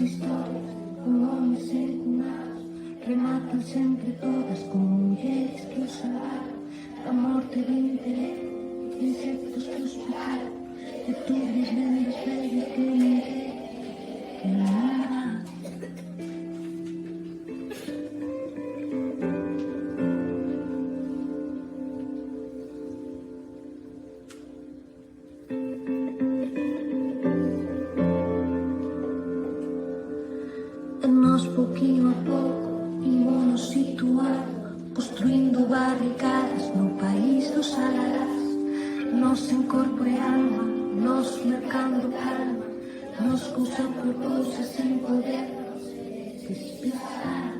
historias con homes encunados rematan sempre todas con mulleres que os salvaron da morte de interés, insectos que os picaron, de tubes lendas vellas que ninguén que nada. E nós, pouquinho a pouco, ímonos situando, construindo barricadas no país dos alarás. Nós en corpo e alma, nós mercando calma, nós cousa por cousa sen poder despistar.